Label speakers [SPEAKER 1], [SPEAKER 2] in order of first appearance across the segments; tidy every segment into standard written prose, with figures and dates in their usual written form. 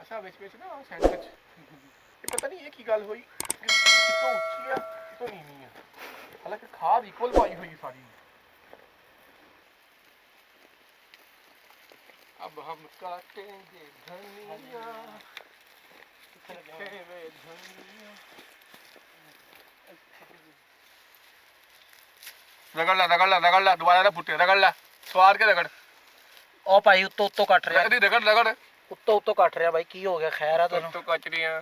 [SPEAKER 1] असा विच ना सैंडविच ये पता नहीं एक ही गल हुई कितों उच्ची है कितों नीवी है, हालांकि खाद इक्वल पाई हुई सारी। अब हम काटेंगे धनिया रगड़ ला दोबारा ना फुटे, रगड़ ला स्वाद के रगड़।
[SPEAKER 2] ओ भाई उत्तो उत्तो कट रहा है,
[SPEAKER 1] रगड़
[SPEAKER 2] उत्तो उत्तो कट रहा भाई, की हो गया? खैर है तेन?
[SPEAKER 1] उत्तो कट रही है।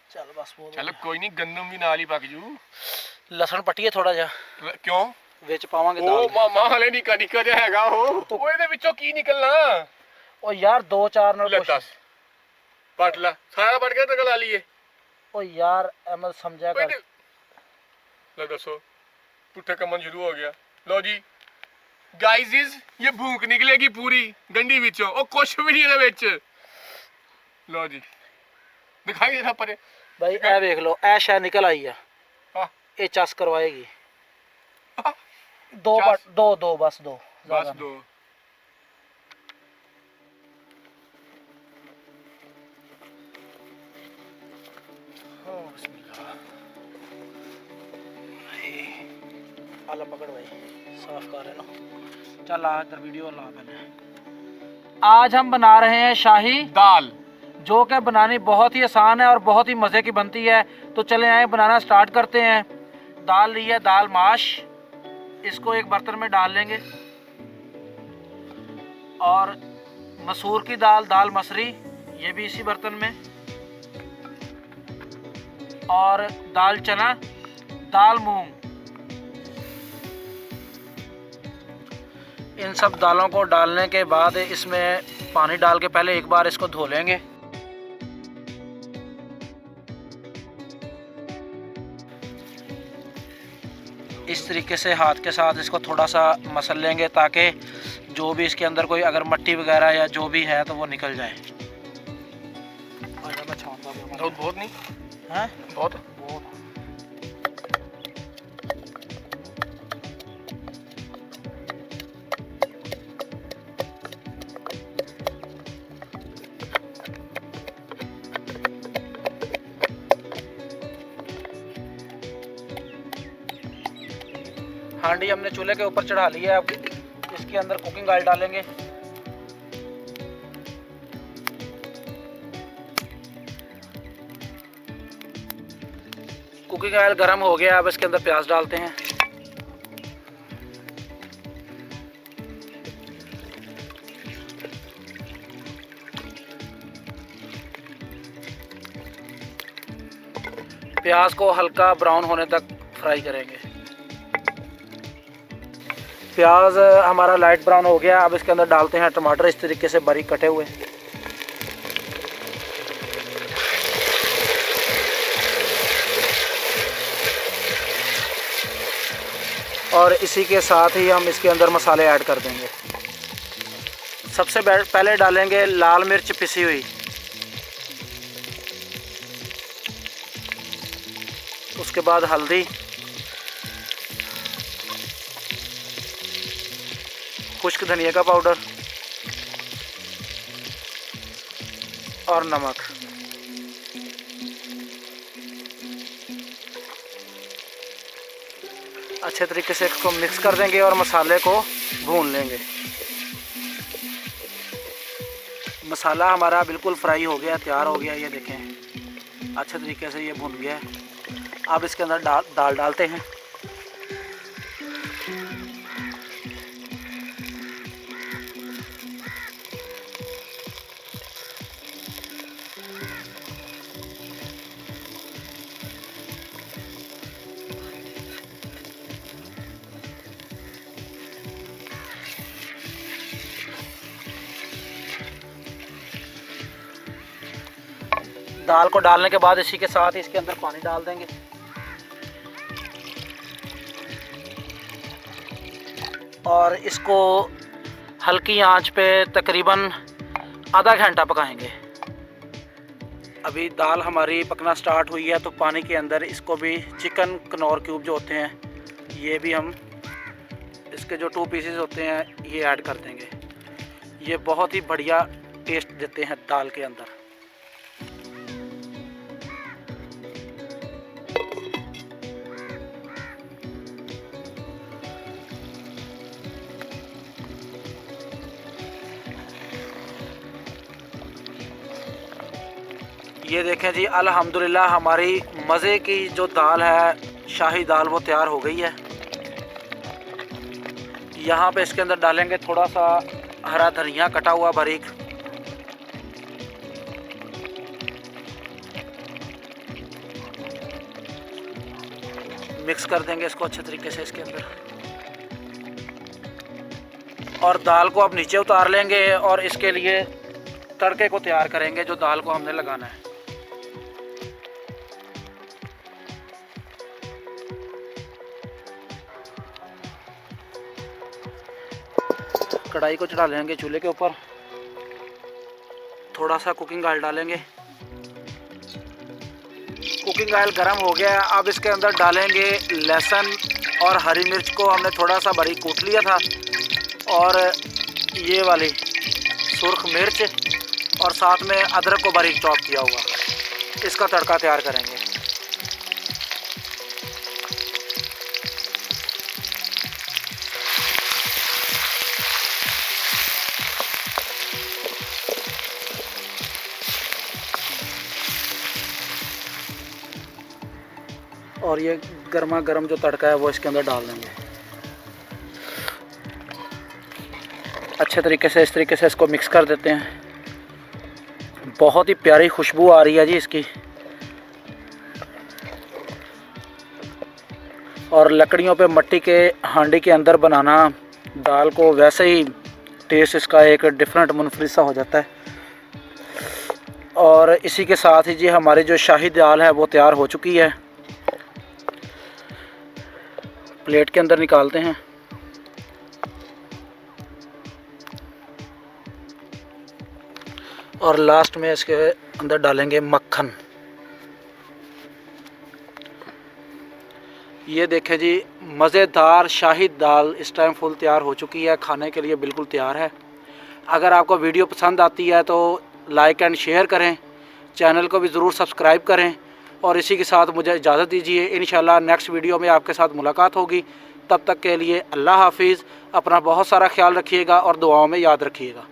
[SPEAKER 2] चल बस वो
[SPEAKER 1] चल कोई नहीं, गंदम भी नाल ही पक जू।
[SPEAKER 2] लसन पट्टीए थोड़ा जा
[SPEAKER 1] क्यों
[SPEAKER 2] विच पावांगे
[SPEAKER 1] दाल। ओ मामा हले निका निका जिहा हैगा ओ ਇਹਦੇ ਵਿੱਚੋਂ ਕੀ ਨਿਕਲਣਾ?
[SPEAKER 2] ओ यार दो चार ਨਾਲ
[SPEAKER 1] ले दस पट ला सारा पट गया तो ला लिए।
[SPEAKER 2] ओ यार अहमद समझा कर।
[SPEAKER 1] ले दसो पुट्ठे कमन शुरू हो गया। लो जी गाइस ये भूख निकलेगी पूरी गंडी विचों, ओ कुछ भी नहीं ਇਹਦੇ ਵਿੱਚ। लो जी दिखाई जरा परे
[SPEAKER 2] भाई ए देख लो ए शायद निकल आई है,
[SPEAKER 1] हां
[SPEAKER 2] ये चस करवाएगी। दो दो दो बस दो
[SPEAKER 1] बस दो।
[SPEAKER 2] आला पकड़ भाई साफ कर रहे ना। चल आ इधर वीडियो ला पहले। आज हम बना रहे हैं शाही
[SPEAKER 1] दाल,
[SPEAKER 2] जो कि बनानी बहुत ही आसान है और बहुत ही मज़े की बनती है। तो चले आए बनाना स्टार्ट करते हैं। दाल ली है, दाल माश, इसको एक बर्तन में डाल लेंगे। और मसूर की दाल, दाल मसरी, ये भी इसी बर्तन में। और दाल चना, दाल मूंग, इन सब दालों को डालने के बाद इसमें पानी डाल के पहले एक बार इसको धो लेंगे। इस तरीके से हाथ के साथ इसको थोड़ा सा मसल लेंगे ताकि जो भी इसके अंदर कोई अगर मट्टी वगैरह या जो भी है तो वो निकल जाए।
[SPEAKER 1] बहुत नहीं
[SPEAKER 2] है
[SPEAKER 1] बहुत
[SPEAKER 2] हांडी हमने चूल्हे के ऊपर चढ़ा लिया है। अब इसके अंदर कुकिंग ऑयल डालेंगे। कुकिंग ऑयल गर्म हो गया, अब इसके अंदर प्याज डालते हैं। प्याज को हल्का ब्राउन होने तक फ्राई करेंगे। प्याज हमारा लाइट ब्राउन हो गया, अब इसके अंदर डालते हैं टमाटर, इस तरीके से बारीक कटे हुए। और इसी के साथ ही हम इसके अंदर मसाले ऐड कर देंगे। सबसे पहले डालेंगे लाल मिर्च पिसी हुई, उसके बाद हल्दी, खुश्क धनिया का पाउडर और नमक। अच्छे तरीके से इसको मिक्स कर देंगे और मसाले को भून लेंगे। मसाला हमारा बिल्कुल फ्राई हो गया, तैयार हो गया। ये देखें अच्छे तरीके से ये भून गया है। अब इसके अंदर दाल डालते हैं। दाल को डालने के बाद इसी के साथ इसके अंदर पानी डाल देंगे। और इसको हल्की आंच पे तकरीबन आधा घंटा पकाएंगे। अभी दाल हमारी पकना स्टार्ट हुई है, तो पानी के अंदर इसको भी चिकन कनौर क्यूब जो होते हैं ये भी हम इसके जो 2 पीसेस होते हैं ये ऐड कर देंगे। ये बहुत ही बढ़िया टेस्ट देते हैं दाल के अंदर। ये देखें जी, अल्हम्दुलिल्लाह हमारी मज़े की जो दाल है, शाही दाल, वो तैयार हो गई है। यहाँ पे इसके अंदर डालेंगे थोड़ा सा हरा धनिया कटा हुआ बारीक, मिक्स कर देंगे इसको अच्छे तरीके से इसके अंदर, और दाल को अब नीचे उतार लेंगे और इसके लिए तड़के को तैयार करेंगे जो दाल को हमने लगाना है। कढ़ाई को चढ़ा लेंगे चूल्हे के ऊपर, थोड़ा सा कुकिंग ऑयल डालेंगे। कुकिंग ऑयल गर्म हो गया है, अब इसके अंदर डालेंगे लहसुन और हरी मिर्च को हमने थोड़ा सा बारीक कूट लिया था, और ये वाली सुर्ख मिर्च, और साथ में अदरक को बारीक चॉप किया हुआ। इसका तड़का तैयार करेंगे। और ये गर्मा गर्म जो तड़का है वो इसके अंदर डाल देंगे अच्छे तरीके से। इस तरीके से इसको मिक्स कर देते हैं। बहुत ही प्यारी खुशबू आ रही है जी इसकी, और लकड़ियों पे मट्टी के हांडी के अंदर बनाना दाल को, वैसे ही टेस्ट इसका एक डिफरेंट मुनफरिद सा हो जाता है। और इसी के साथ ही जी हमारी जो शाही दाल है वो तैयार हो चुकी है। प्लेट के अंदर निकालते हैं। और लास्ट में इसके अंदर डालेंगे मक्खन। ये देखें जी, मज़ेदार शाही दाल इस टाइम फुल तैयार हो चुकी है, खाने के लिए बिल्कुल तैयार है। अगर आपको वीडियो पसंद आती है तो लाइक एंड शेयर करें, चैनल को भी ज़रूर सब्सक्राइब करें, और इसी के साथ मुझे इजाज़त दीजिए। इंशाल्लाह नेक्स्ट वीडियो में आपके साथ मुलाकात होगी। तब तक के लिए अल्लाह हाफिज़। अपना बहुत सारा ख्याल रखिएगा और दुआओं में याद रखिएगा।